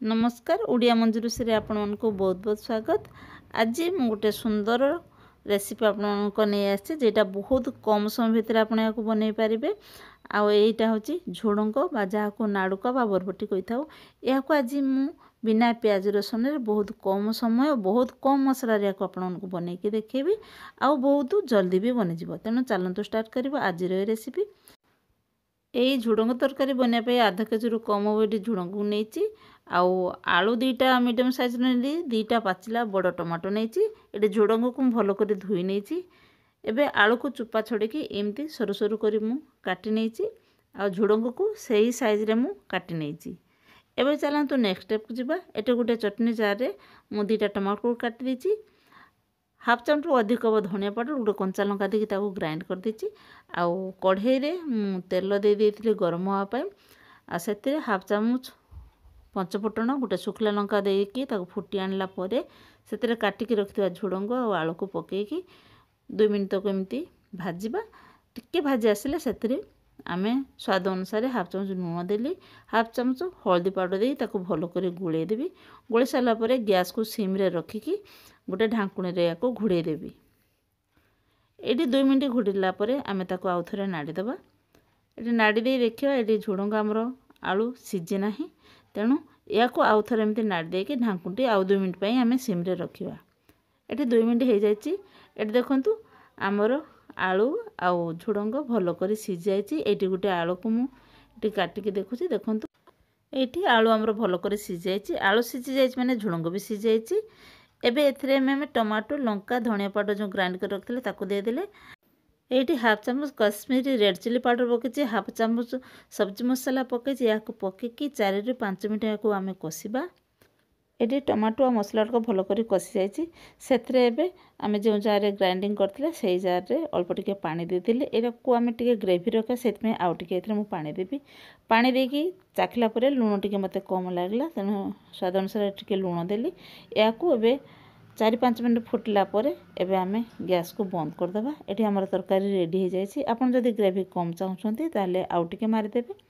नमस्कार ओडिया मंजूरुषी रे आपण मानक बहुत बहुत स्वागत। आज मु गोटे सुंदर रेसिपी आपण को नहीं आछि जेटा बहुत कम समय भितर आपण याको बनै पारिबे। आ एटा होची झोडंको बा जाको नाडुका बा बरबटी कइथाउ। याको आज मु बिना प्याज रसुन रे बहुत कम समय बहुत कम मसला रे याको आपण को बनै के देखेबी आ बहुत जल्दी भी बनि जिवो। तेनो चलंतु स्टार्ट करबो आज रे रेसिपी। एई झुडंग तरकारी बनिया पे आधा केजी रु कम वेटी झुडंग नेची आउ आलू दीटा मीडियम साइज नेली दीटा पाचिला बड़ टमाटो नेची। एटे झुडंग को भलो करी धुई नेची। एबे आलू को चुपा छोड़ेकी एमती सरू सरू करी मु काटी नेची आ झुडंग को सही साइज रे मु काटी नेची। एबे चलंतु नेक्स्ट स्टेप को जिबा। एटे गुटे चटनी जार रे मु दीटा टमाटो को काटी देची। हाफ चामच अधिक हम धनिया पाउडर गोटे कंचा लंका देकी ताको ग्राइंड कर देची। आउ कढ़ई रे मु तेल दे देथिले गरम होआ पय आ सेतिरे हाफ चामच पंचफुटण गोटे सुखला लंका देकी ताको फुटी आनला परे सेतिरे काटी के रखथिबा झुडंग आ आलू को पकेकी 2 मिनिट तक एमती भाजीबा। टिके भाजी आसिले सेतिरे आमे स्वाद अनुसार हाफ चामच लूण देली हाफ चामच हल्दी पाउडर दे ताको भलो करे गुळे देबी। गुळे साला परे गैस को सिम रे रखिकी गोटे ढांकुणी रे याको घुड़े देबी। एटी 2 मिनिट घुड़ीला परे आमे ताको आउ थरे नाड़ी दबा। एटी नाड़ी दे देखियो एटी झुडंग हमरो आलू सिजे नाही तेणु याको आउ थरे एमती नाड़ी देके ढांकुणी आउ 2 मिनिट पई आमे सिम रे रखिबा। एटी 2 मिनिट हे जायछि। एटी देखंतु हमरो आलू आउ झुडंग भलो करी सिज जायछि। एटी गुटे आलू को मु एटी काटी के देखुछि देखंतु एटी आलू हमरो भलो करी सिज जायछि। आलू सिज जायछि माने झुडंग भी सिज जायछि। एबे एथरे में टमाटो लंका धनिया पाउडर जो ग्राइंड कर रखथिले ताको दे देले। एटी हाफ चामच कश्मीरी रेड चिली पाउडर पकेछि हाफ चामच सब्जी मसाला पकेछि याको पकेकी 4 रु 5 मिनिट याको आमे कसिबा। एटी टमाटो आ मसला को भलो करी कसी जायछि। सेथरे एबे आमे जो जार रे ग्राइंडिंग करथिले सेही जार रे अल्प टिके पानी दे दिले। एरा को आमे टिके ग्रेवी रखा सेथ में आउ टिके एथरे मु पानी देबी। पानी देकी चाखला परे लूण टिके मते कम लागला तेनु स्वाद अनुसार टिके लूण देली। याको एबे 4-5 मिनिट फुटला परे एबे आमे गैस को बंद कर दबा। एटी हमर तरकारी रेडी हो जायछि। आपण जदी ग्रेवी कम चाहछंती ताले आउ टिके मारि देबे।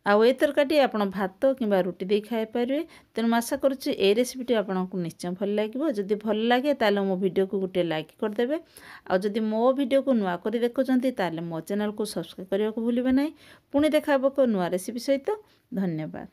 आउ ए तरकारी आपण भात किंबा रुटी दे खाइ पारे। तेनु आशा करूछि ए रेसिपीटी आपनको निश्चय भल लागिवो। जदि भल लागे ताले मो वीडियो को गुटे लाइक कर देबे। आउ जदि मो वीडियो को नुआ करी देखुछंती ताले मो चैनल को सब्सक्राइब करिया को भूलिबे नै। पुणी देखाबो को नुआ रेसिपी सहित। धन्यवाद।